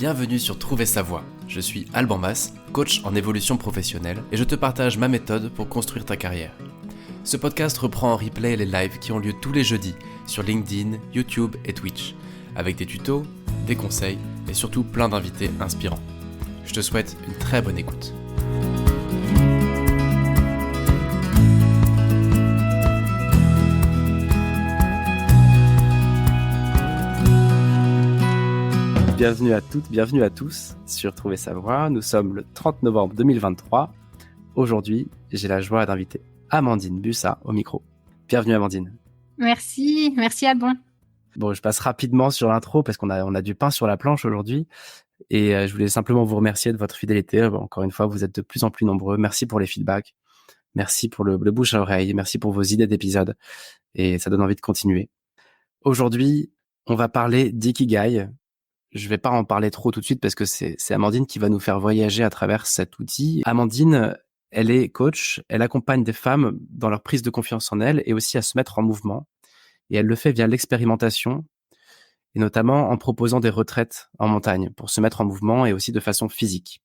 Bienvenue sur Trouver sa voie. Je suis Alban Mas, coach en évolution professionnelle et je te partage ma méthode pour construire ta carrière. Ce podcast reprend en replay les lives qui ont lieu tous les jeudis sur LinkedIn, YouTube et Twitch, avec des tutos, des conseils et surtout plein d'invités inspirants. Je te souhaite une très bonne écoute. Bienvenue à toutes, bienvenue à tous sur Trouver sa voie. Nous sommes le 30 novembre 2023. Aujourd'hui, j'ai la joie d'inviter Amandine Bussa au micro. Bienvenue Amandine. Merci Alban. Bon, je passe rapidement sur l'intro parce qu'on a du pain sur la planche aujourd'hui. Et je voulais simplement vous remercier de votre fidélité. Encore une fois, vous êtes de plus en plus nombreux. Merci pour les feedbacks. Merci pour le bouche à oreille. Merci pour vos idées d'épisodes. Et ça donne envie de continuer. Aujourd'hui, on va parler d'ikigai. Je vais pas en parler trop tout de suite parce que c'est Amandine qui va nous faire voyager à travers cet outil. Amandine, elle est coach, elle accompagne des femmes dans leur prise de confiance en elles et aussi à se mettre en mouvement. Et elle le fait via l'expérimentation et notamment en proposant des retraites en montagne pour se mettre en mouvement et aussi de façon physique.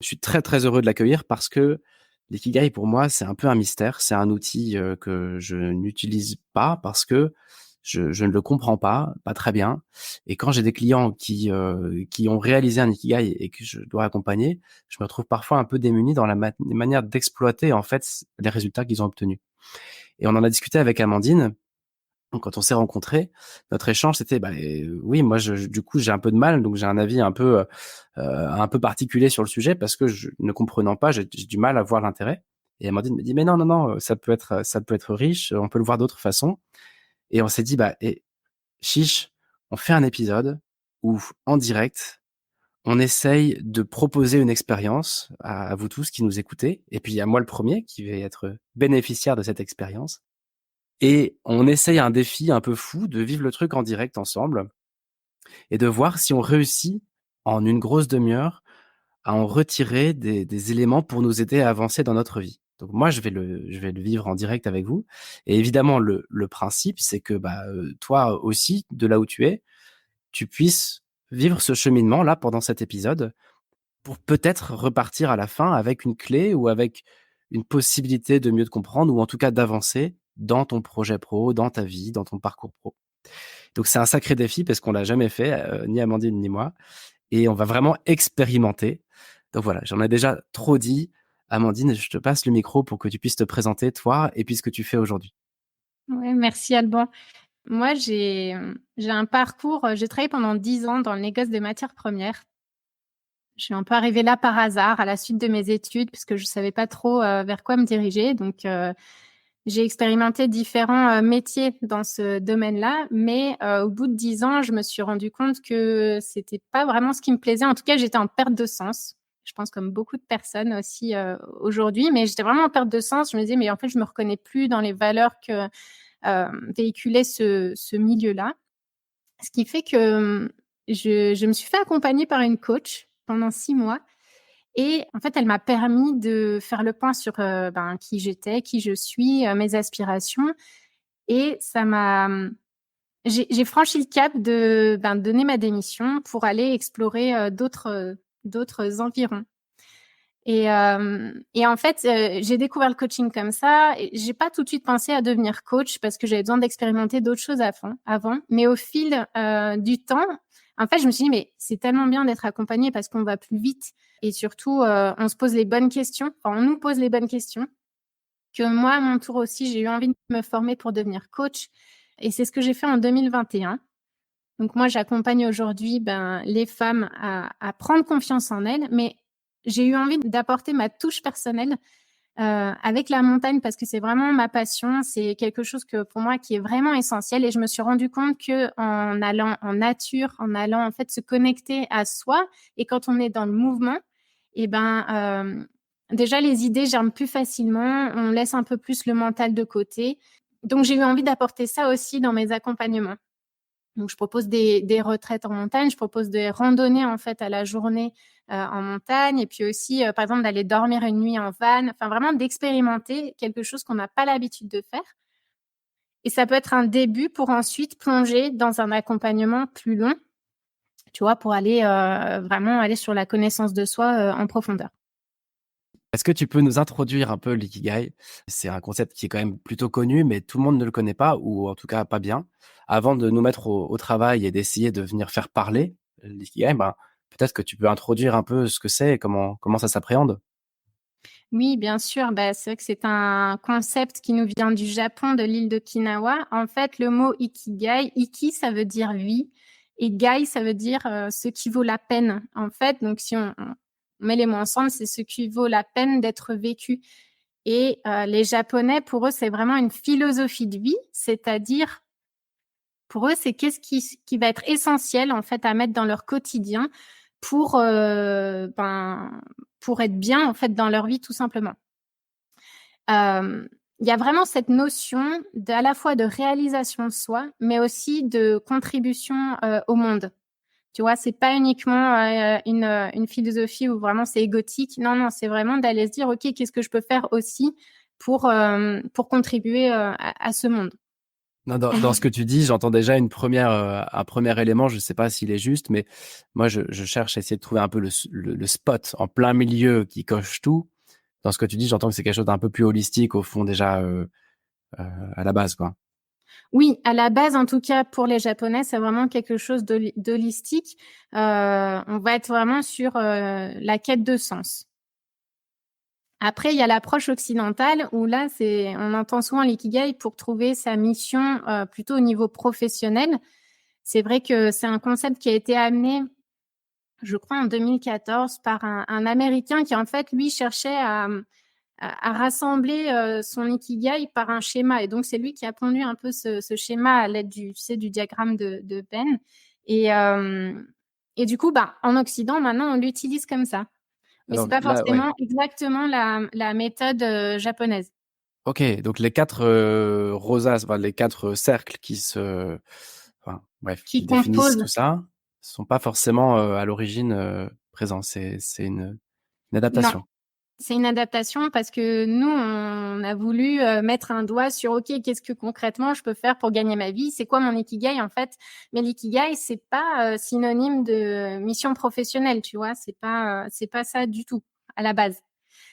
Je suis très très heureux de l'accueillir parce que l'ikigai pour moi c'est un peu un mystère, c'est un outil que je n'utilise pas parce que je ne le comprends pas très bien. Et quand j'ai des clients qui ont réalisé un ikigai et que je dois accompagner, je me retrouve parfois un peu démuni dans la manière d'exploiter en fait les résultats qu'ils ont obtenus. Et on en a discuté avec Amandine. Quand on s'est rencontrés, notre échange c'était oui, moi du coup j'ai un peu de mal, donc j'ai un avis un peu particulier sur le sujet parce que je ne comprenant pas, j'ai du mal à voir l'intérêt. Et Amandine me dit mais non, ça peut être riche, on peut le voir d'autres façons. Et on s'est dit, chiche, on fait un épisode où, en direct, on essaye de proposer une expérience à vous tous qui nous écoutez. Et puis, il y a moi le premier qui vais être bénéficiaire de cette expérience. Et on essaye un défi un peu fou de vivre le truc en direct ensemble et de voir si on réussit en une grosse demi-heure à en retirer des éléments pour nous aider à avancer dans notre vie. Donc moi, je vais le vivre en direct avec vous. Et évidemment, le principe, c'est que toi aussi, de là où tu es, tu puisses vivre ce cheminement-là pendant cet épisode pour peut-être repartir à la fin avec une clé ou avec une possibilité de mieux te comprendre ou en tout cas d'avancer dans ton projet pro, dans ta vie, dans ton parcours pro. Donc c'est un sacré défi parce qu'on l'a jamais fait, ni Amandine ni moi. Et on va vraiment expérimenter. Donc voilà, j'en ai déjà trop dit. Amandine, je te passe le micro pour que tu puisses te présenter, toi, et puis ce que tu fais aujourd'hui. Ouais, merci Alban. Moi, j'ai un parcours, j'ai travaillé pendant 10 ans dans le négoce des matières premières. Je suis un peu arrivée là par hasard à la suite de mes études parce que je savais pas trop vers quoi me diriger. Donc, j'ai expérimenté différents métiers dans ce domaine-là. Mais au bout de 10 ans, je me suis rendu compte que c'était pas vraiment ce qui me plaisait. En tout cas, j'étais en perte de sens. Je pense comme beaucoup de personnes aussi aujourd'hui. Mais j'étais vraiment en perte de sens. Je me disais, mais en fait, je me reconnais plus dans les valeurs que véhiculait ce milieu-là. Ce qui fait que je me suis fait accompagner par une coach pendant 6 mois. Et en fait, elle m'a permis de faire le point sur qui j'étais, qui je suis, mes aspirations. Et ça m'a... J'ai franchi le cap de donner ma démission pour aller explorer d'autres environs. Et en fait, j'ai découvert le coaching comme ça. Et j'ai pas tout de suite pensé à devenir coach parce que j'avais besoin d'expérimenter d'autres choses avant. Mais au fil du temps, en fait, je me suis dit, mais c'est tellement bien d'être accompagné parce qu'on va plus vite. Et surtout, on se pose les bonnes questions. Enfin, on nous pose les bonnes questions. Que moi, à mon tour aussi, j'ai eu envie de me former pour devenir coach. Et c'est ce que j'ai fait en 2021. Donc moi, j'accompagne aujourd'hui les femmes à prendre confiance en elles. Mais j'ai eu envie d'apporter ma touche personnelle avec la montagne parce que c'est vraiment ma passion. C'est quelque chose que pour moi qui est vraiment essentiel. Et je me suis rendu compte que en allant en nature, en allant en fait se connecter à soi, et quand on est dans le mouvement, déjà les idées germent plus facilement. On laisse un peu plus le mental de côté. Donc j'ai eu envie d'apporter ça aussi dans mes accompagnements. Donc, je propose des retraites en montagne, je propose des randonnées en fait à la journée en montagne, et puis aussi, par exemple, d'aller dormir une nuit en van. Enfin, vraiment d'expérimenter quelque chose qu'on n'a pas l'habitude de faire. Et ça peut être un début pour ensuite plonger dans un accompagnement plus long tu vois, pour aller vraiment aller sur la connaissance de soi en profondeur. Est-ce que tu peux nous introduire un peu l'ikigai? C'est un concept qui est quand même plutôt connu, mais tout le monde ne le connaît pas, ou en tout cas pas bien. Avant de nous mettre au travail et d'essayer de venir faire parler l'ikigai, ben, peut-être que tu peux introduire un peu ce que c'est et comment ça s'appréhende? Oui, bien sûr, bah, c'est vrai que c'est un concept qui nous vient du Japon, de l'île d'Okinawa. En fait, le mot ikigai, iki, ça veut dire vie et gai, ça veut dire, ce qui vaut la peine. En fait, donc si on met les mots ensemble, c'est ce qui vaut la peine d'être vécu et les Japonais, pour eux, c'est vraiment une philosophie de vie, c'est-à-dire pour eux, c'est qu'est-ce qui va être essentiel, en fait, à mettre dans leur quotidien pour, pour être bien, en fait, dans leur vie, tout simplement. Il y a vraiment cette notion à la fois de réalisation de soi, mais aussi de contribution, au monde. Tu vois? C'est pas uniquement, une philosophie où vraiment c'est égotique. Non, non, c'est vraiment d'aller se dire: «OK, qu'est-ce que je peux faire aussi pour contribuer, à ce monde?» Non, dans ce que tu dis, j'entends déjà un premier élément, je sais pas s'il est juste, mais moi je cherche à essayer de trouver un peu le spot en plein milieu qui coche tout. Dans ce que tu dis, j'entends que c'est quelque chose d'un peu plus holistique au fond déjà, à la base, quoi. Oui, à la base, en tout cas pour les Japonais, c'est vraiment quelque chose d'holistique. On va être vraiment sur, la quête de sens. Après, il y a l'approche occidentale où là, on entend souvent l'ikigai pour trouver sa mission, plutôt au niveau professionnel. C'est vrai que c'est un concept qui a été amené, je crois, en 2014 par un Américain qui, en fait, lui, cherchait à rassembler son ikigai par un schéma. Et donc, c'est lui qui a pondu un peu ce schéma à l'aide du, tu sais, du diagramme de Venn. Et, euh, et du coup, bah, en Occident, maintenant, on l'utilise comme ça. Mais c'est Alors pas là, ouais. forcément exactement la méthode japonaise. OK, donc les 4 rosaces, enfin les 4 cercles enfin bref, Qui qui définissent compose. tout ça, sont pas forcément, à l'origine, présents. C'est une Non, adaptation. c'est une adaptation parce que nous, on a voulu mettre un doigt sur OK, qu'est-ce que concrètement je peux faire pour gagner ma vie? C'est quoi mon ikigai en fait? Mais l'ikigai, c'est pas synonyme de mission professionnelle, tu vois? C'est pas ça du tout à la base.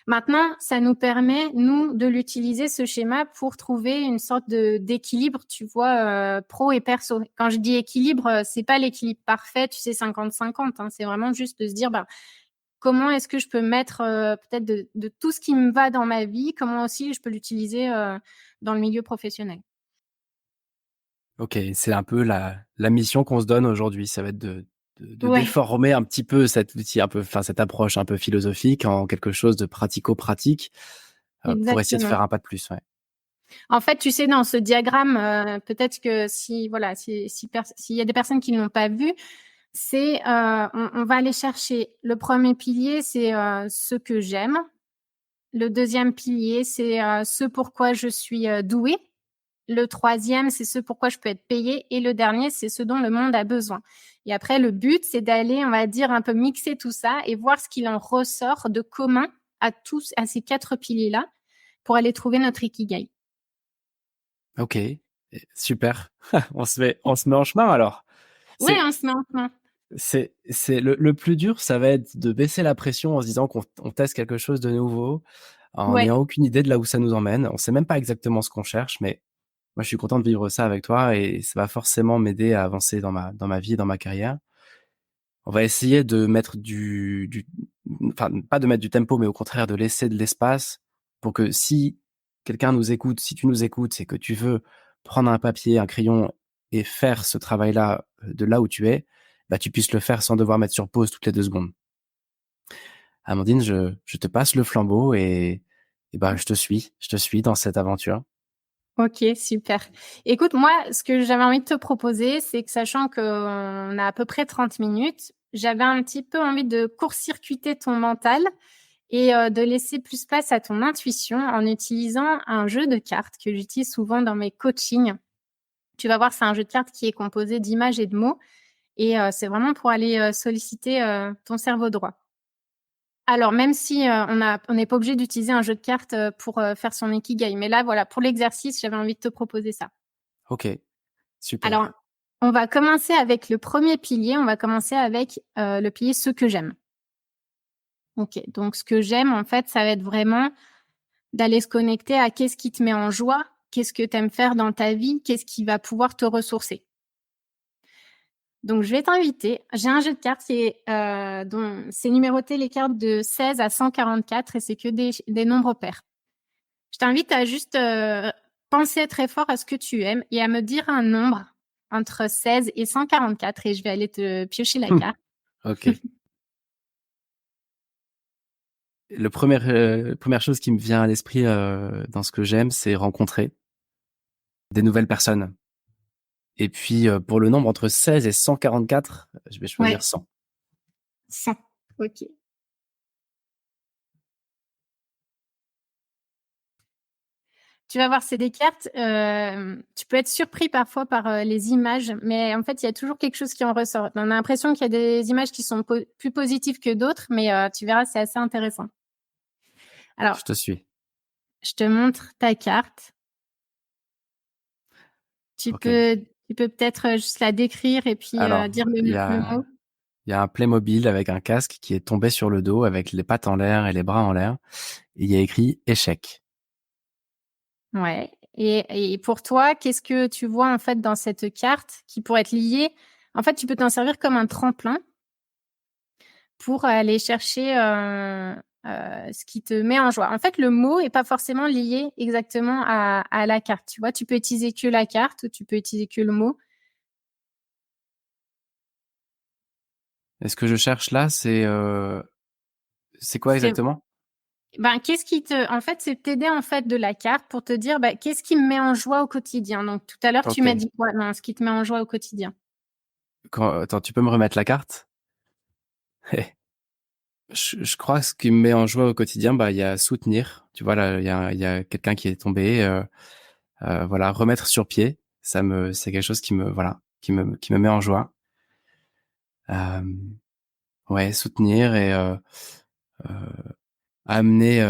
Maintenant, ça nous permet, nous, de l'utiliser, ce schéma, pour trouver une sorte d'équilibre, tu vois, pro et perso. Quand je dis équilibre, c'est pas l'équilibre parfait, tu sais, 50-50, hein, c'est vraiment juste de se dire, bah, comment est-ce que je peux mettre peut-être de tout ce qui me va dans ma vie, comment aussi je peux l'utiliser dans le milieu professionnel. OK, c'est un peu la mission qu'on se donne aujourd'hui, ça va être de Ouais, déformer un petit peu cet outil un peu, enfin cette approche un peu philosophique en quelque chose de pratico-pratique, pour essayer de exactement. faire un pas de plus, ouais. En fait, tu sais, dans ce diagramme, peut-être que si voilà, s'il y a des personnes qui ne l'ont pas vu, c'est on va aller chercher le premier pilier, c'est ce que j'aime. Le deuxième pilier, c'est ce pourquoi je suis douée. Le troisième, c'est ce pourquoi je peux être payée. Et le dernier, c'est ce dont le monde a besoin. Et après, le but, c'est d'aller, on va dire, un peu mixer tout ça et voir ce qu'il en ressort de commun à ces 4 piliers-là pour aller trouver notre ikigai. OK, super. On se met en chemin alors. Ouais, C'est on se met en commun. c'est le plus dur, ça va être de baisser la pression en se disant qu'on teste quelque chose de nouveau, en Ouais, n'ayant aucune idée de là où ça nous emmène. On sait même pas exactement ce qu'on cherche, mais moi, je suis content de vivre ça avec toi et ça va forcément m'aider à avancer dans ma vie et dans ma carrière. On va essayer de mettre enfin, pas de mettre du tempo, mais au contraire de laisser de l'espace pour que si quelqu'un nous écoute, si tu nous écoutes, c'est que tu veux prendre un papier, un crayon et faire ce travail-là de là où tu es, bah, tu puisses le faire sans devoir mettre sur pause toutes les 2 secondes. Amandine, je te passe le flambeau et bah, je te suis dans cette aventure. OK, super. Écoute, moi, ce que j'avais envie de te proposer, c'est que sachant qu'on a à peu près 30 minutes, j'avais un petit peu envie de court-circuiter ton mental et de laisser plus place à ton intuition en utilisant un jeu de cartes que j'utilise souvent dans mes coachings. Tu vas voir, c'est un jeu de cartes qui est composé d'images et de mots et c'est vraiment pour aller solliciter ton cerveau droit. Alors même si on n'est pas obligé d'utiliser un jeu de cartes pour faire son ikigai, mais là, voilà, pour l'exercice, j'avais envie de te proposer ça. OK, Alors, super. On va commencer avec le premier pilier. On va commencer avec le pilier ce que j'aime. Ok, donc ce que j'aime, en fait, ça va être vraiment d'aller se connecter à qu'est-ce qui te met en joie, qu'est-ce que tu aimes faire dans ta vie, qu'est-ce qui va pouvoir te ressourcer. Donc, je vais t'inviter. J'ai un jeu de cartes dont c'est numéroté les cartes de 16 à 144 et c'est que des nombres pairs. Je t'invite à juste penser très fort à ce que tu aimes et à me dire un nombre entre 16 et 144 et je vais aller te piocher la carte. Ok. Première chose qui me vient à l'esprit dans ce que j'aime, c'est rencontrer des nouvelles personnes. Et puis, pour le nombre entre 16 et 144, je vais choisir 100. 100. Ok. Tu vas voir, c'est des cartes. Tu peux être surpris parfois par les images, mais en fait, il y a toujours quelque chose qui en ressort. On a l'impression qu'il y a des images qui sont plus positives que d'autres, mais tu verras, c'est assez intéressant. Alors, Je te suis. je te montre ta carte. Tu Ok. peux peut-être juste la décrire et puis Alors, dire il y le mot. a un Playmobil avec un casque qui est tombé sur le dos avec les pattes en l'air et les bras en l'air. Et il y a écrit échec. Ouais. Et pour toi, qu'est-ce que tu vois en fait dans cette carte qui pourrait être liée? En fait, tu peux t'en servir comme un tremplin pour aller chercher ce qui te met en joie. En fait, le mot est pas forcément lié exactement à la carte. Tu vois, tu peux utiliser que la carte ou tu peux utiliser que le mot. Et ce que je cherche là, c'est quoi C'est exactement? qu'est-ce qui te, en fait, c'est t'aider en fait de la carte pour te dire qu'est-ce qui me met en joie au quotidien. Donc tout à l'heure, tu Ok. m'as dit quoi? Non, ce qui te met en joie au quotidien. Attends, tu peux me remettre la carte? Je crois que ce qui me met en joie au quotidien, il y a soutenir. Tu vois, là, il y a quelqu'un qui est tombé. Voilà, remettre sur pied. C'est quelque chose voilà, qui me met en joie. Euh, ouais, soutenir et euh, amener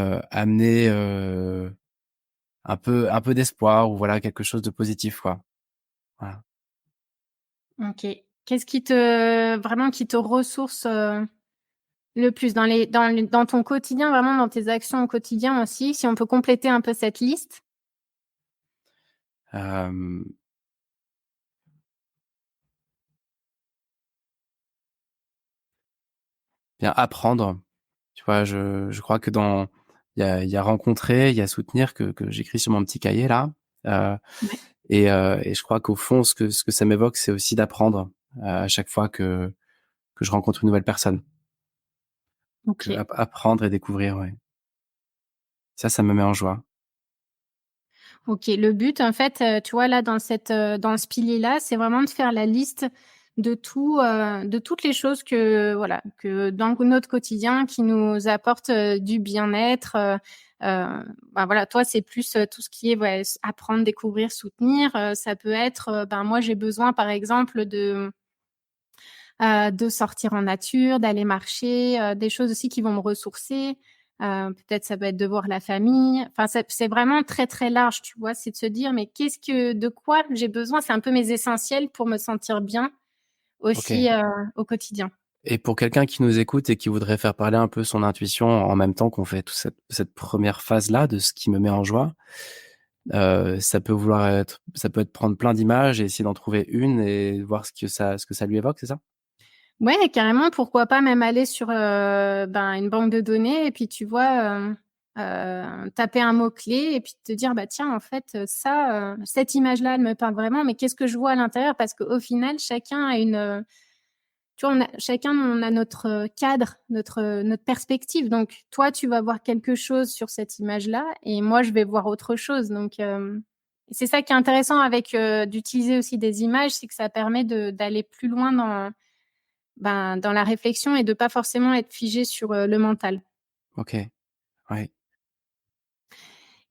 un peu d'espoir ou voilà quelque chose de positif, quoi. Voilà. Ok. Qu'est-ce qui te vraiment qui te ressource le plus dans ton quotidien, vraiment dans tes actions au quotidien aussi, si on peut compléter un peu cette liste. Euh, bien apprendre. Tu vois, je crois que il y a rencontrer, il y a soutenir que j'écris sur mon petit cahier là. Euh, Ouais. et je crois qu'au fond, ce que ça m'évoque, c'est aussi d'apprendre à chaque fois que je rencontre une nouvelle personne. Ok. Apprendre et découvrir, ouais. Ça me met en joie. Ok. Le but, en fait, tu vois là dans ce pilier-là, c'est vraiment de faire la liste de toutes les choses que dans notre quotidien qui nous apportent du bien-être. Voilà, toi, c'est plus tout ce qui est apprendre, découvrir, soutenir. Ça peut être, moi, j'ai besoin, par exemple, de sortir en nature, d'aller marcher, des choses aussi qui vont me ressourcer. Peut-être ça peut être de voir la famille. Enfin, c'est vraiment très très large, tu vois. C'est de se dire mais de quoi j'ai besoin. C'est un peu mes essentiels pour me sentir bien Ok. aussi au quotidien. Et pour quelqu'un qui nous écoute et qui voudrait faire parler un peu son intuition en même temps qu'on fait toute cette première phase-là de ce qui me met en joie, ça peut être prendre plein d'images et essayer d'en trouver une et voir ce que ça lui évoque, c'est ça? Ouais, carrément. Pourquoi pas même aller sur une banque de données et puis tu vois taper un mot-clé et puis te dire tiens en fait cette image-là elle me parle vraiment mais qu'est-ce que je vois à l'intérieur parce qu'au final chacun a une tu vois chacun on a notre cadre notre perspective donc toi tu vas voir quelque chose sur cette image-là et moi je vais voir autre chose donc c'est ça qui est intéressant avec d'utiliser aussi des images c'est que ça permet d'aller plus loin dans la réflexion et de pas forcément être figé sur le mental. Ok, ouais.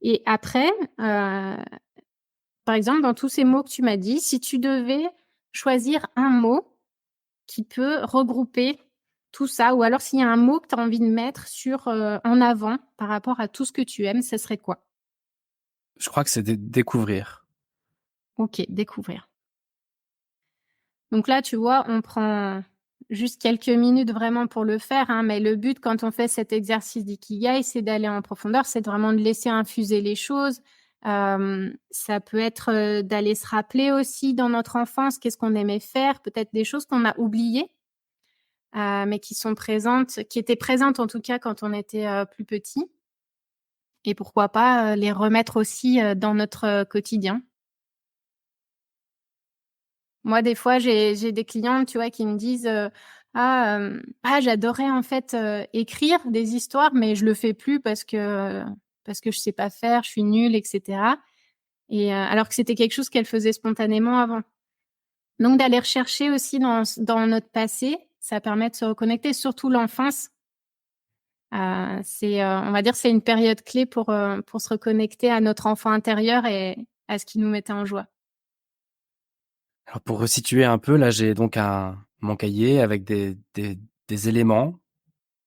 Et après, par exemple, dans tous ces mots que tu m'as dit, si tu devais choisir un mot qui peut regrouper tout ça, ou alors s'il y a un mot que tu as envie de mettre en avant par rapport à tout ce que tu aimes, ce serait quoi? Je crois que c'est découvrir. Ok, découvrir. Donc là, tu vois, on prend juste quelques minutes vraiment pour le faire, hein, mais le but quand on fait cet exercice d'ikigai, c'est d'aller en profondeur, c'est vraiment de laisser infuser les choses. Ça peut être d'aller se rappeler aussi dans notre enfance qu'est-ce qu'on aimait faire, peut-être des choses qu'on a oubliées, mais qui sont présentes, qui étaient présentes en tout cas quand on était plus petit. Et pourquoi pas les remettre aussi dans notre quotidien. Moi, des fois, j'ai des clientes, tu vois, qui me disent j'adorais en fait écrire des histoires, mais je le fais plus parce que je sais pas faire, je suis nulle, etc. Et alors que c'était quelque chose qu'elle faisait spontanément avant. Donc d'aller rechercher aussi dans notre passé, ça permet de se reconnecter, surtout l'enfance. On va dire, c'est une période clé pour se reconnecter à notre enfant intérieur et à ce qui nous mettait en joie. Alors pour resituer un peu, là, j'ai donc mon cahier avec des éléments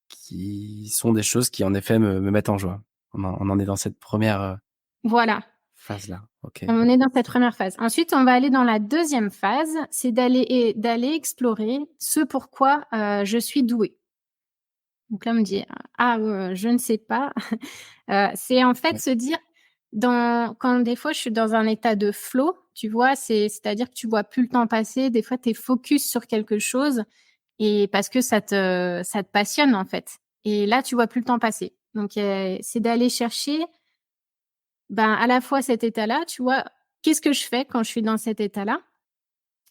qui sont des choses qui, en effet, me mettent en joie. On en est dans cette première Voilà, phase-là. OK. on est dans cette première phase. Ensuite, on va aller dans la deuxième phase, c'est d'aller explorer ce pourquoi je suis douée. Donc là, on me dit je ne sais pas. C'est en fait Ouais. se dire quand des fois je suis dans un état de flow, tu vois, c'est-à-dire que tu vois plus le temps passer. Des fois, tu es focus sur quelque chose et parce que ça te passionne en fait. Et là, tu vois plus le temps passer. Donc c'est d'aller chercher à la fois cet état-là, tu vois, qu'est-ce que je fais quand je suis dans cet état-là?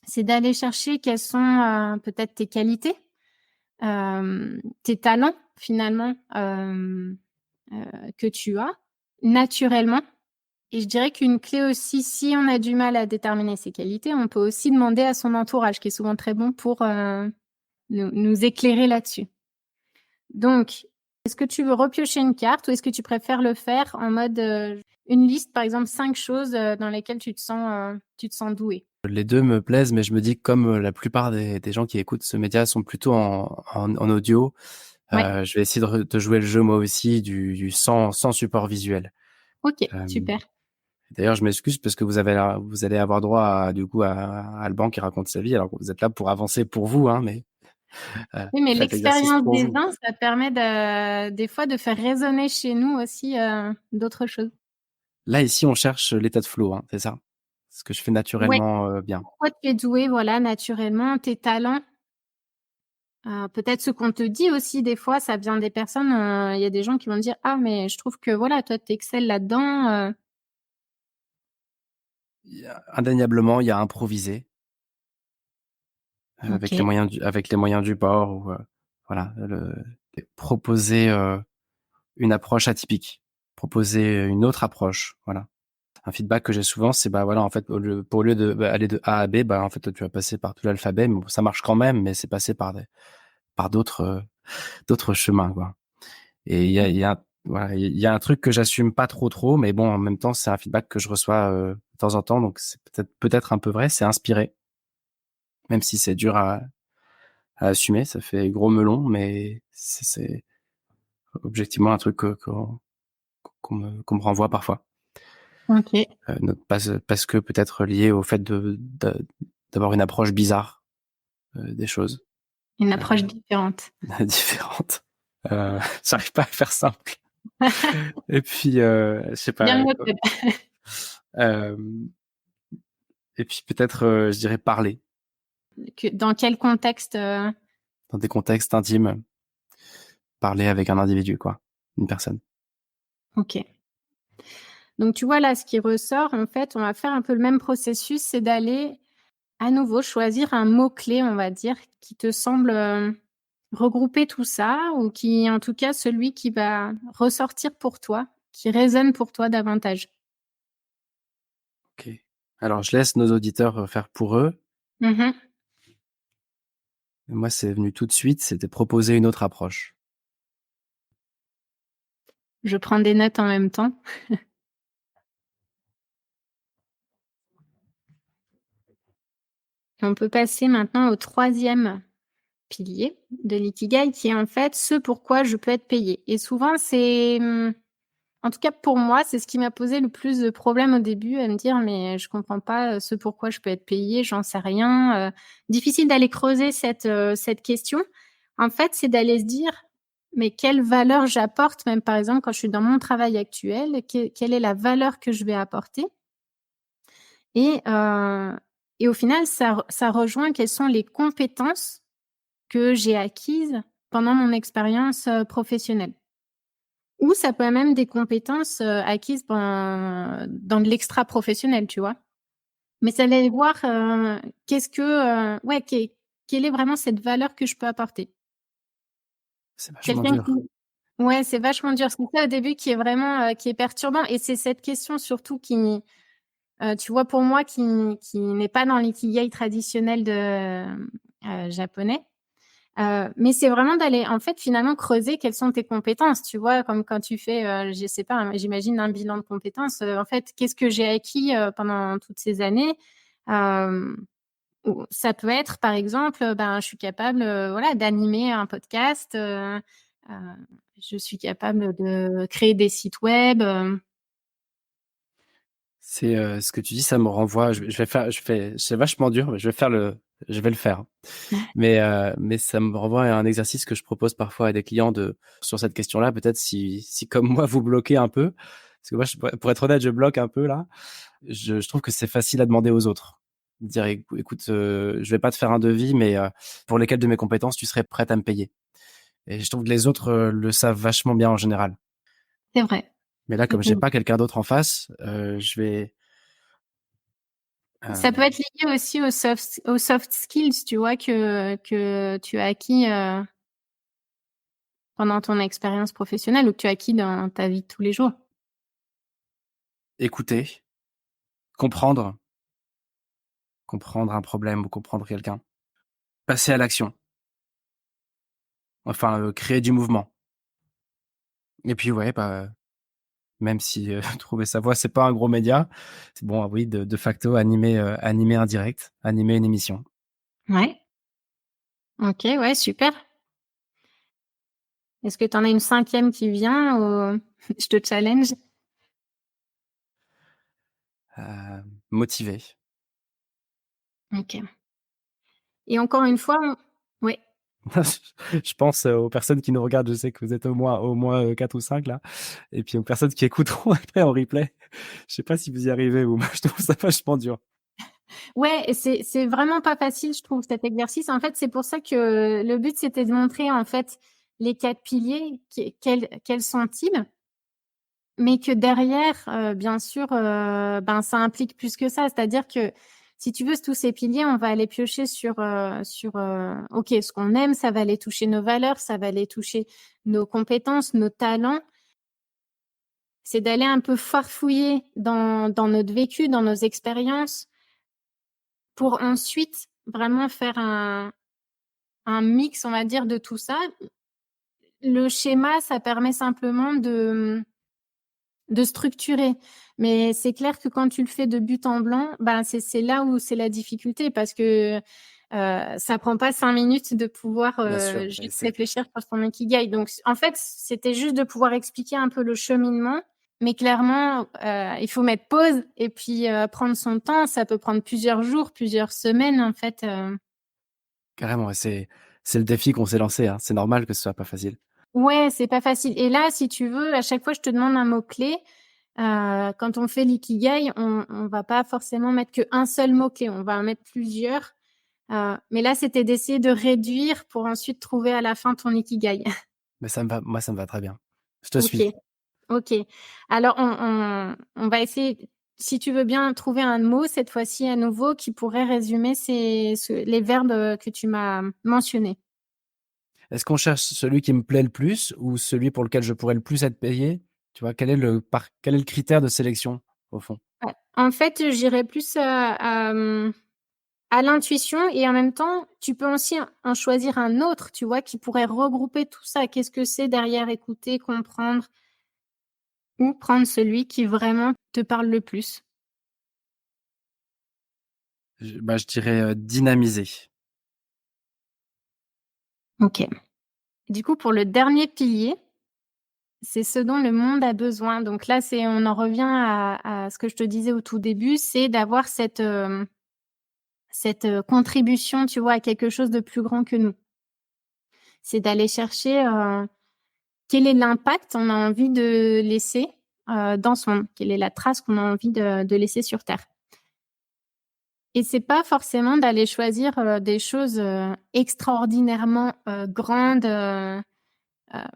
C'est d'aller chercher quelles sont peut-être tes qualités, tes talents finalement que tu as naturellement. Et je dirais qu'une clé aussi, si on a du mal à déterminer ses qualités, on peut aussi demander à son entourage, qui est souvent très bon pour nous éclairer là-dessus. Donc, est-ce que tu veux repiocher une carte ou est-ce que tu préfères le faire en mode une liste, par exemple, 5 choses dans lesquelles tu te sens doué? Les 2 me plaisent, mais je me dis que comme la plupart des gens qui écoutent ce média sont plutôt en audio, Ouais, je vais essayer de jouer le jeu moi aussi du sans support visuel. ok, Hem, super. D'ailleurs, je m'excuse parce que vous allez avoir droit à Alban qui raconte sa vie, alors que vous êtes là pour avancer pour vous, hein, mais Oui, mais faites l'exercice l'expérience pour des vous. uns, ça permet des fois de faire résonner chez nous aussi d'autres choses. Là, ici, on cherche l'état de flow, hein, c'est ça? Ce que je fais Ouais. naturellement, bien. Pourquoi tu es doué, voilà, naturellement, tes talents, peut-être ce qu'on te dit aussi des fois, ça vient des personnes, il y a des gens qui vont dire: «Ah mais je trouve que voilà, toi tu excelles là-dedans», Indéniablement, il y a improvisé, OK, avec les moyens du bord ou voilà, proposer, une approche atypique, proposer une autre approche, voilà. Un feedback que j'ai souvent, c'est, bah, voilà, en fait, au lieu de, aller de A à B, bah, en fait, toi, tu vas passer par tout l'alphabet, mais bon, ça marche quand même, mais c'est passé par d'autres chemins, quoi. Et il y a voilà, il y a un truc que j'assume pas trop, mais bon, en même temps, c'est un feedback que je reçois, de temps en temps, donc c'est peut-être un peu vrai, c'est inspirer, même si c'est dur à assumer, ça fait gros melon, mais c'est objectivement un truc qu'on me renvoie parfois. OK. Parce que peut-être lié au fait d'avoir une approche bizarre, des choses, Une heu, approche différente. différentes. J'arrive pas à faire simple. Et puis, je sais Bien pas, noté. hem et puis peut-être, je dirais parler Dans quel contexte, dans des contextes intimes, parler avec un individu, quoi, une personne. OK. Donc tu vois là, ce qui ressort, en fait, on va faire un peu le même processus, c'est d'aller à nouveau choisir un mot-clé, on va dire, qui te semble, regrouper tout ça ou qui en tout cas celui qui va ressortir pour toi, qui résonne pour toi davantage. OK. Alors je laisse nos auditeurs, faire pour eux. Mmh. Moi, c'est venu tout de suite, c'était proposer une autre approche. Je prends des notes en même temps. On peut passer maintenant au troisième pilier de l'ikigai qui est en fait ce pourquoi je peux être payée et souvent c'est, En tout cas, pour moi, c'est ce qui m'a posé le plus de problèmes au début, à me dire: «Mais je comprends pas, ce pourquoi je peux être payée, j'en sais rien», difficile d'aller creuser cette question. En fait, c'est d'aller se dire: «Mais quelle valeur j'apporte?» même par exemple quand je suis dans mon travail actuel, quelle est la valeur que je vais apporter? Et et au final, ça rejoint quelles sont les compétences que j'ai acquises pendant mon expérience, professionnelle. Ou ça peut être même des compétences, acquises dans de l'extra-professionnel, tu vois? Mais c'est aller voir, qu'est-ce que, ouais, quelle est vraiment cette valeur que je peux apporter? C'est vachement Quelqu'un qui dur. Ouais, c'est vachement dur. C'est ça au début qui est vraiment, qui est perturbant et c'est cette question surtout qui, tu vois, pour moi qui n'est pas dans l'ikigai traditionnel de, japonais. Mais c'est vraiment d'aller, en fait, finalement creuser quelles sont tes compétences, tu vois? Comme quand tu fais, je sais pas, j'imagine un bilan de compétences, en fait, qu'est-ce que j'ai acquis, pendant toutes ces années? Hem, ou ça peut être, par exemple, ben, je suis capable, voilà, d'animer un podcast, heu, je suis capable de créer des sites web, C'est, ce que tu dis, ça me renvoie je vais faire c'est vachement dur, mais je vais le faire. Mais ça me renvoie à un exercice que je propose parfois à des clients sur cette question-là, peut-être si comme moi vous bloquez un peu, parce que moi pour être honnête, je bloque un peu là. Je trouve que c'est facile à demander aux autres. Dire: «Écoute, je vais pas te faire un devis, mais pour lesquelles de mes compétences tu serais prête à me payer?» Et je trouve que les autres, le savent vachement bien en général. c'est vrai. Mais là, comme j'ai pas quelqu'un d'autre en face, je vais, Ça peut hem être lié aussi aux soft skills, tu vois, que tu as acquis, pendant ton expérience professionnelle ou que tu as acquis dans ta vie de tous les jours. écouter, comprendre un problème ou comprendre quelqu'un, passer à l'action, enfin, créer du mouvement et puis ouais, bah, même si, trouver sa voix, c'est pas un gros média, c'est bon, oui, de facto animer un direct, animer une émission. Ouais, OK, ouais, super. Est-ce que tu en as une cinquième qui vient ou je te challenge? Motiver. OK, et encore une fois, ouais, Je pense, aux personnes qui nous regardent, je sais que vous êtes au moins, 4 ou 5 là et puis aux personnes qui écouteront après en replay. Je sais pas si vous y arrivez vous, moi je trouve ça vachement dur. ouais, et c'est vraiment pas facile, je trouve, cet exercice. En fait, c'est pour ça que le but, c'était de montrer, en fait, les 4 piliers, quels sont-ils? Mais que derrière, bien sûr, ben, ça implique plus que ça. C'est-à-dire que, si tu veux, tous ces piliers, on va aller piocher sur, OK, ce qu'on aime, ça va aller toucher nos valeurs, ça va aller toucher nos compétences, nos talents. C'est d'aller un peu farfouiller dans notre vécu, dans nos expériences, pour ensuite vraiment faire un mix, on va dire, de tout ça. Le schéma, ça permet simplement de structurer. Mais c'est clair que quand tu le fais de but en blanc, ben, c'est là où c'est la difficulté parce que, ça prend pas 5 minutes de pouvoir, Bien sûr, mais juste c'est réfléchir sur son ikigai. Donc en fait, c'était juste de pouvoir expliquer un peu le cheminement, mais clairement, il faut mettre pause et puis, prendre son temps. Ça peut prendre plusieurs jours, plusieurs semaines en fait, carrément et c'est le défi qu'on s'est lancé, hein. C'est normal que ce soit pas facile. ouais, c'est pas facile et là, si tu veux, à chaque fois, je te demande un mot-clé. Quand on fait l'ikigai, on va pas forcément mettre qu'un seul mot-clé, on va en mettre plusieurs. Mais là, c'était d'essayer de réduire pour ensuite trouver à la fin ton ikigai. Mais ça me va très bien. Je te OK, suis. OK. Alors on va essayer, si tu veux bien, trouver un mot cette fois-ci à nouveau qui pourrait résumer les verbes, que tu m'as mentionnés. Est-ce qu'on cherche celui qui me plaît le plus ou celui pour lequel je pourrais le plus être payé? Tu vois? Quel est le critère de sélection, au fond? Ouais. En fait, j'irais plus à l'intuition et en même temps, tu peux aussi en choisir un autre, tu vois, qui pourrait regrouper tout ça. Qu'est-ce que c'est derrière écouter, comprendre ou prendre celui qui vraiment te parle le plus? Je dirais, dynamiser. OK. Du coup, pour le dernier pilier, c'est ce dont le monde a besoin. Donc là, on en revient à ce que je te disais au tout début, c'est d'avoir cette contribution, tu vois, à quelque chose de plus grand que nous. C'est d'aller chercher quel est l'impact qu'on a envie de laisser dans ce monde, quelle est la trace qu'on a envie de laisser sur Terre. Et c'est pas forcément d'aller choisir des choses extraordinairement grandes,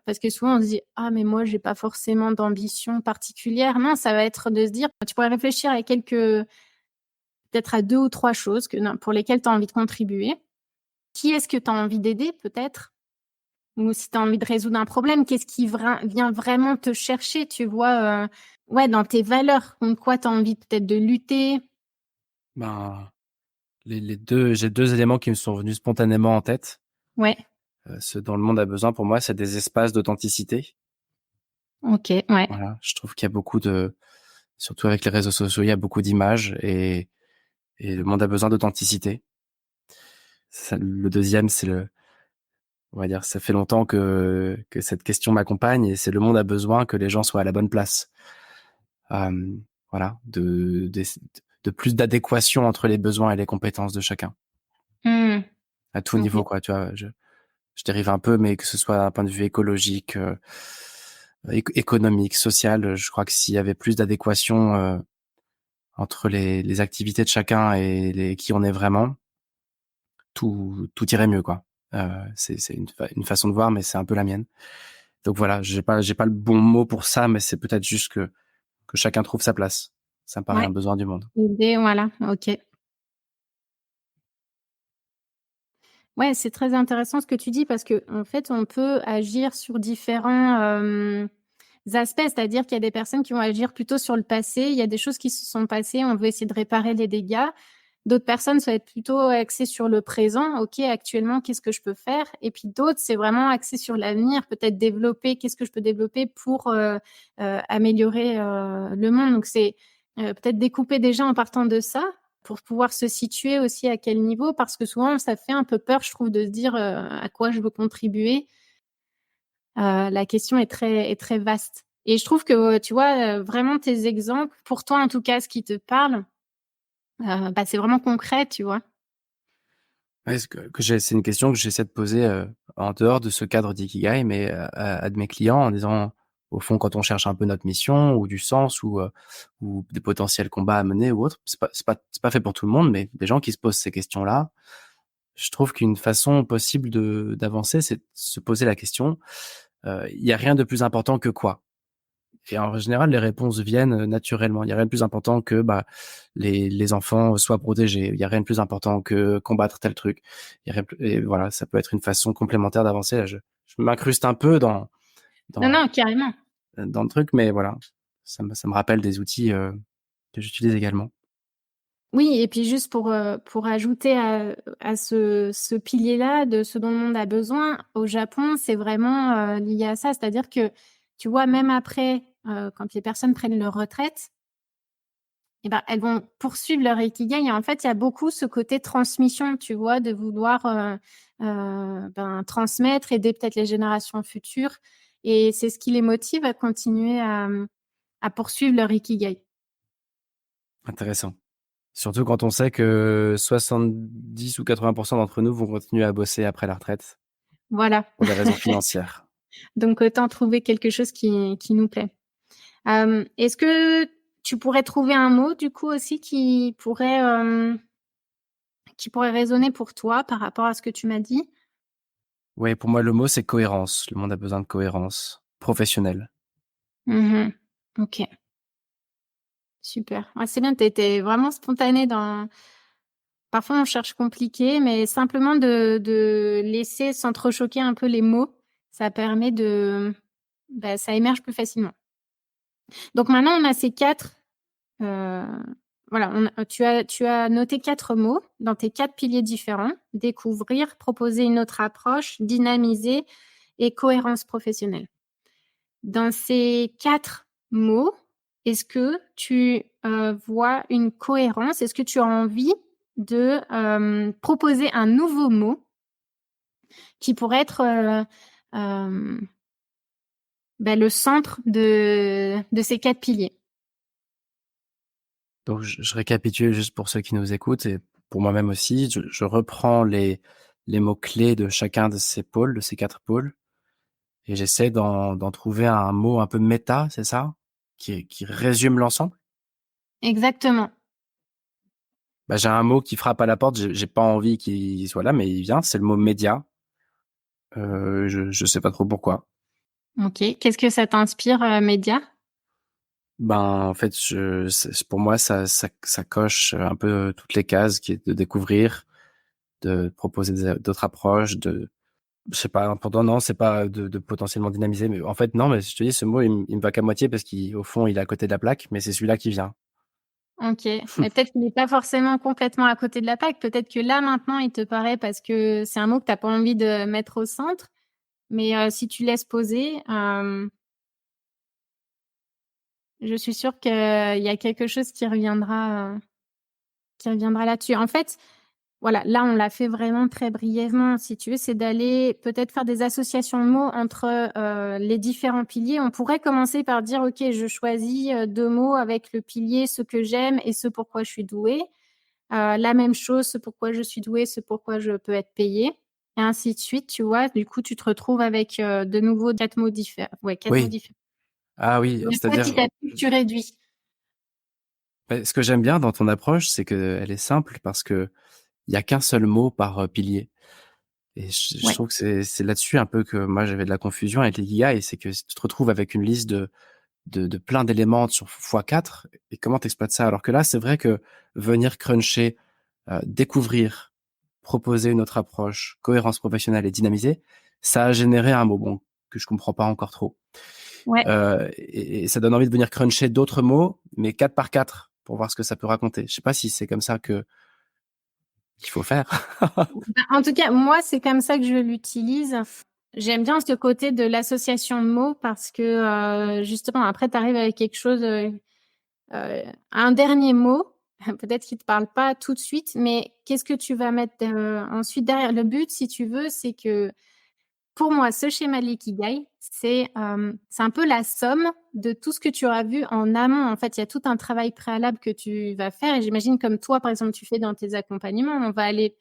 parce que souvent on se dit ah mais moi j'ai pas forcément d'ambition particulière. Non, ça va être de se dire tu pourrais réfléchir à peut-être à 2 ou 3 choses pour lesquelles tu as envie de contribuer. Qui est-ce que tu as envie d'aider peut-être? Ou si tu as envie de résoudre un problème, qu'est-ce qui vient vraiment te chercher, tu vois, ouais, dans tes valeurs, contre quoi tu as envie peut-être de lutter? Ben, j'ai 2 éléments qui me sont venus spontanément en tête. Ouais, Ce dont le monde a besoin pour moi, c'est des espaces d'authenticité. OK, ouais. Voilà, je trouve qu'il y a beaucoup surtout avec les réseaux sociaux, il y a beaucoup d'images et le monde a besoin d'authenticité. Le deuxième, on va dire, ça fait longtemps que cette question m'accompagne et c'est le monde a besoin que les gens soient à la bonne place. Voilà, de plus d'adéquation entre les besoins et les compétences de chacun. Mmh. À tout OK. niveau, quoi, tu vois, je dérive un peu, mais que ce soit d'un point de vue écologique, économique, social, je crois que s'il y avait plus d'adéquation entre les activités de chacun et qui on est vraiment, tout irait mieux, quoi. C'est une façon de voir, mais c'est un peu la mienne. Donc voilà, j'ai pas le bon mot pour ça, mais c'est peut-être juste que chacun trouve sa place. Ça me paraît Ouais, un besoin du monde. idée, voilà, OK. Ouais, c'est très intéressant ce que tu dis parce qu'en fait, on peut agir sur différents, aspects. C'est-à-dire qu'il y a des personnes qui vont agir plutôt sur le passé. Il y a des choses qui se sont passées, on veut essayer de réparer les dégâts. D'autres personnes, ça va être plutôt axé sur le présent. OK, actuellement, qu'est-ce que je peux faire? Et puis d'autres, c'est vraiment axé sur l'avenir, peut-être développer, qu'est-ce que je peux développer pour, améliorer, le monde? Donc c'est, peut-être découper déjà en partant de ça, pour pouvoir se situer aussi à quel niveau, parce que souvent ça fait un peu peur, je trouve, de se dire, à quoi je veux contribuer. La question est très vaste et je trouve que, tu vois, vraiment tes exemples, pour toi en tout cas, ce qui te parle, bah, c'est vraiment concret, tu vois? Ouais, c'est une question que j'essaie de poser en dehors de ce cadre d'ikigai, mais à de mes clients en disant, au fond, quand on cherche un peu notre mission ou du sens ou des potentiels combats à mener ou autre, c'est pas fait pour tout le monde, mais des gens qui se posent ces questions-là, je trouve qu'une façon possible d'avancer, c'est de se poser la question, il y a rien de plus important que quoi? Et en général, les réponses viennent naturellement. Il y a rien de plus important que bah les enfants soient protégés. Il y a rien de plus important que combattre tel truc. Il y a rien et voilà, ça peut être une façon complémentaire d'avancer. Là, je m'incruste un peu Non, dans non, carrément. dans le truc, mais voilà, ça me rappelle des outils que j'utilise également. Oui et puis juste pour ajouter à ce pilier-là de ce dont le monde a besoin, au Japon, c'est vraiment, lié à ça. C'est-à-dire que, tu vois, même après, quand les personnes prennent leur retraite, et ben, elles vont poursuivre leur ikigai et en fait, il y a beaucoup ce côté transmission, tu vois? De vouloir, ben, transmettre, aider peut-être les générations futures et c'est ce qui les motive à continuer à poursuivre leur ikigai. Intéressant. Surtout quand on sait que 70 ou 80% d'entre nous vont continuer à bosser après la retraite Voilà, pour des raisons financières. donc autant trouver quelque chose qui nous plaît. Est-ce que tu pourrais trouver un mot du coup aussi qui pourrait résonner pour toi par rapport à ce que tu m'as dit? Ouais, pour moi, le mot, c'est cohérence. Le monde a besoin de cohérence professionnelle. Mmh. OK, super. Ouais, c'est bien, tu étais vraiment spontanée dans parfois on cherche compliqué, mais simplement de laisser s'entrechoquer un peu les mots, ça permet bah, ça émerge plus facilement. Donc maintenant on a ces 4. Voilà, tu as noté 4 mots dans tes 4 piliers différents: découvrir, proposer une autre approche, dynamiser et cohérence professionnelle. Dans ces 4 mots, est-ce que tu, vois une cohérence? Est-ce que tu as envie de, proposer un nouveau mot qui pourrait être, hem, le centre de ces 4 piliers. Donc, je récapitule juste pour ceux qui nous écoutent et pour moi-même aussi. Je reprends les mots-clés de chacun de ces pôles, de ces 4 pôles, et j'essaie d'en trouver un mot un peu méta, c'est ça? Qui résume l'ensemble? Exactement. J'ai un mot qui frappe à la porte, j'ai pas envie qu'il soit là, mais il vient, c'est le mot média. Je sais pas trop pourquoi. OK. Qu'est-ce que ça t'inspire, média? En fait, pour moi, ça coche un peu toutes les cases qui est de découvrir, de proposer d'autres approches, je sais pas, pourtant non, c'est pas de potentiellement dynamiser, mais en fait non, mais je te dis, ce mot, il me va qu'à moitié parce qu'au fond, il est à côté de la plaque, mais c'est celui-là qui vient. OK. Mais peut-être qu'il n'est pas forcément complètement à côté de la plaque. Peut-être que là, maintenant, il te paraît parce que c'est un mot que tu as pas envie de mettre au centre. Mais, si tu laisses poser, je suis sûre qu'il y a quelque chose qui reviendra là-dessus. En fait, voilà, là, on l'a fait vraiment très brièvement, si tu veux, c'est d'aller peut-être faire des associations de mots entre, les différents piliers. On pourrait commencer par dire: «OK, je choisis, 2 mots avec le pilier ce que j'aime et ce pourquoi je suis douée». La même chose, ce pourquoi je suis douée, ce pourquoi je peux être payée et ainsi de suite, tu vois? Du coup, tu te retrouves avec, de nouveau 4 mots différents. Ouais, 4 mots Oui. différents. Ah oui, Et après, c'est-à-dire, petit à petit, tu réduis. ce que j'aime bien dans ton approche, c'est qu'elle est simple parce que il y a qu'un seul mot par pilier. Et je Ouais. trouve que c'est là-dessus un peu que moi j'avais de la confusion avec l'ikigai, c'est que tu te retrouves avec une liste de plein d'éléments sur x4 et comment t'exploites ça? Alors que là, c'est vrai que venir cruncher, découvrir, proposer une autre approche, cohérence professionnelle et dynamiser, ça a généré un mot, bon, que je comprends pas encore trop. Ouais. Et ça donne envie de venir cruncher d'autres mots, mais 4 par 4 pour voir ce que ça peut raconter. Je sais pas si c'est comme ça qu'il faut faire. En tout cas, moi, c'est comme ça que je l'utilise. J'aime bien ce côté de l'association de mots parce que, justement, après, tu arrives avec quelque chose, un dernier mot, peut-être qu'il te parle pas tout de suite, mais qu'est-ce que tu vas mettre, ensuite derrière? Le but, si tu veux, c'est que pour moi, ce schéma de l'ikigai, c'est un peu la somme de tout ce que tu auras vu en amont. En fait, il y a tout un travail préalable que tu vas faire et j'imagine comme toi, par exemple, tu fais dans tes accompagnements, on va aller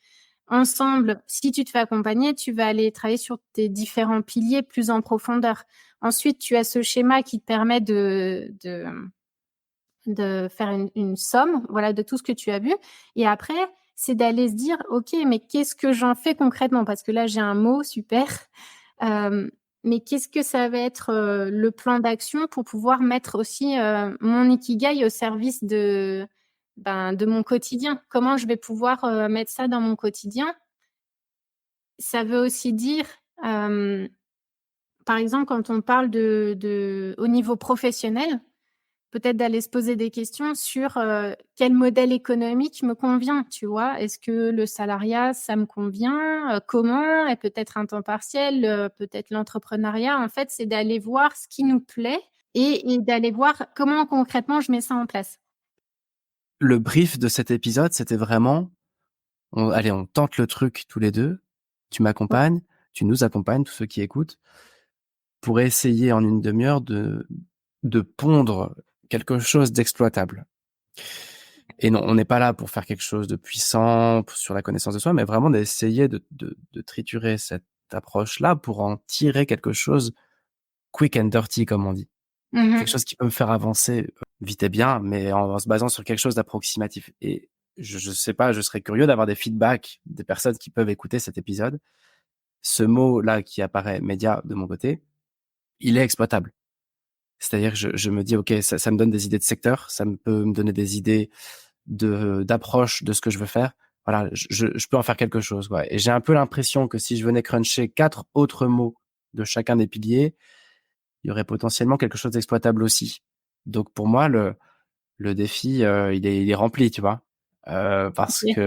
ensemble, si tu te fais accompagner, tu vas aller travailler sur tes différents piliers plus en profondeur. Ensuite, tu as ce schéma qui te permet de faire une somme, voilà, de tout ce que tu as vu. Et après, c'est d'aller se dire: «OK, mais qu'est-ce que j'en fais concrètement?» parce que là, j'ai un mot, super, mais qu'est-ce que ça va être, le plan d'action pour pouvoir mettre aussi, mon ikigai au service de mon quotidien? Comment je vais pouvoir, mettre ça dans mon quotidien? Ça veut aussi dire, hem, par exemple, quand on parle de au niveau professionnel, peut-être d'aller se poser des questions sur, quel modèle économique me convient, tu vois? Est-ce que le salariat, ça me convient? Comment? Et peut-être un temps partiel, peut-être l'entrepreneuriat. En fait, c'est d'aller voir ce qui nous plaît et d'aller voir comment concrètement je mets ça en place. Le brief de cet épisode, c'était vraiment, allez, on tente le truc tous les deux. Tu Ouais. m'accompagnes, tu nous accompagnes, tous ceux qui écoutent, pour essayer en une demi-heure de pondre quelque chose d'exploitable. Et non, on n'est pas là pour faire quelque chose de puissant sur la connaissance de soi, mais vraiment d'essayer de triturer cette approche-là pour en tirer quelque chose quick and dirty, comme on dit. Quelque Mmh. chose qui peut me faire avancer vite et bien, mais en se basant sur quelque chose d'approximatif. Et je sais pas, je serais curieux d'avoir des feedbacks des personnes qui peuvent écouter cet épisode. Ce mot-là qui apparaît média de mon côté, il est exploitable. C'est-à-dire que je me dis, OK, ça me donne des idées de secteur, peut me donner des idées d'approche de ce que je veux faire. Voilà, je peux en faire quelque chose, quoi. Et j'ai un peu l'impression que si je venais cruncher 4 autres mots de chacun des piliers, il y aurait potentiellement quelque chose d'exploitable aussi. Donc pour moi, le défi, il est rempli, tu vois. OK.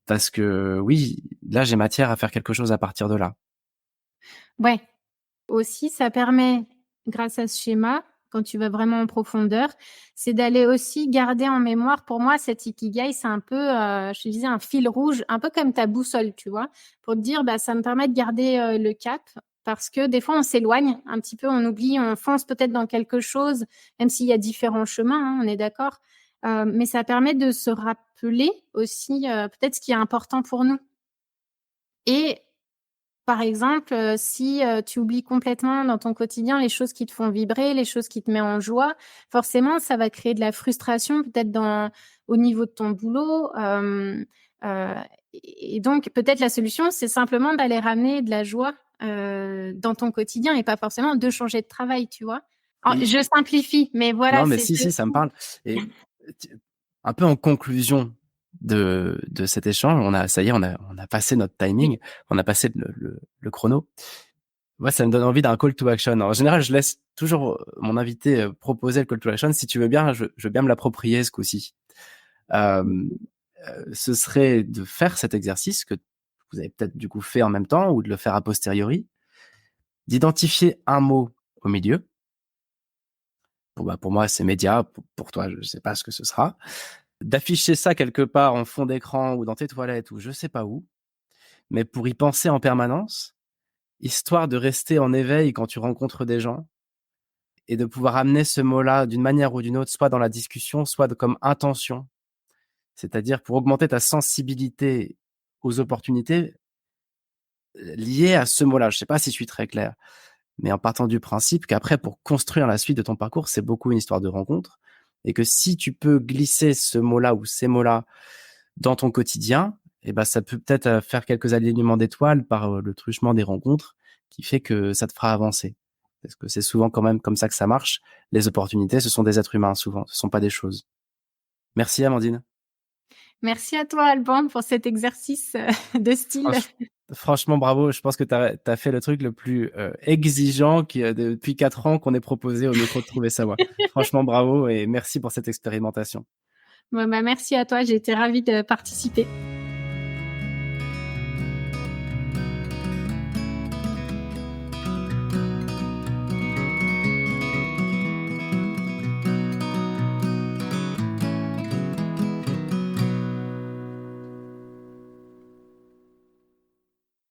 Parce que oui, là, j'ai matière à faire quelque chose à partir de là. Ouais. Aussi, ça permet, grâce à ce schéma, quand tu vas vraiment en profondeur, c'est d'aller aussi garder en mémoire. Pour moi, cet ikigai, c'est un peu, je te disais, un fil rouge, un peu comme ta boussole, tu vois? Pour te dire: «Bah, ça me permet de garder, le cap parce que des fois, on s'éloigne un petit peu, on oublie, on fonce peut-être dans quelque chose, même s'il y a différents chemins, hein, on est d'accord. Mais ça permet de se rappeler aussi peut-être ce qui est important pour nous. Et par exemple, si tu oublies complètement dans ton quotidien les choses qui te font vibrer, les choses qui te mettent en joie, forcément, ça va créer de la frustration peut-être au niveau de ton boulot. Et donc, peut-être la solution, c'est simplement d'aller ramener de la joie dans ton quotidien et pas forcément de changer de travail, tu vois. Oui. Je simplifie, mais voilà. Non, mais si, ça me parle. Et un peu en conclusion de cet échange, ça y est, on a passé notre timing, on a passé le chrono. Moi, ça me donne envie d'un call to action. En général, je laisse toujours mon invité proposer le call to action. Si tu veux bien, je veux bien me l'approprier ce coup-ci. Ce serait de faire cet exercice que vous avez peut-être du coup fait en même temps ou de le faire a posteriori, d'identifier un mot au milieu. Pour moi, c'est média. Pour toi, je ne sais pas ce que ce sera. D'afficher ça quelque part en fond d'écran ou dans tes toilettes ou je sais pas où, mais pour y penser en permanence, histoire de rester en éveil quand tu rencontres des gens et de pouvoir amener ce mot-là d'une manière ou d'une autre, soit dans la discussion, soit comme intention. C'est-à-dire pour augmenter ta sensibilité aux opportunités liées à ce mot-là. Je ne sais pas si je suis très clair, mais en partant du principe qu'après, pour construire la suite de ton parcours, c'est beaucoup une histoire de rencontre et que si tu peux glisser ce mot-là ou ces mots-là dans ton quotidien, eh ben, ça peut peut-être faire quelques alignements d'étoiles par le truchement des rencontres qui fait que ça te fera avancer. Parce que c'est souvent quand même comme ça que ça marche. Les opportunités, ce sont des êtres humains souvent, ce ne sont pas des choses. Merci Amandine. Merci à toi Alban pour cet exercice de style. Franchement, bravo. Je pense que tu as fait le truc le plus exigeant depuis 4 ans qu'on ait proposé au micro de Trouver sa voix. Franchement, bravo et merci pour cette expérimentation. Merci à toi, j'ai été ravie de participer.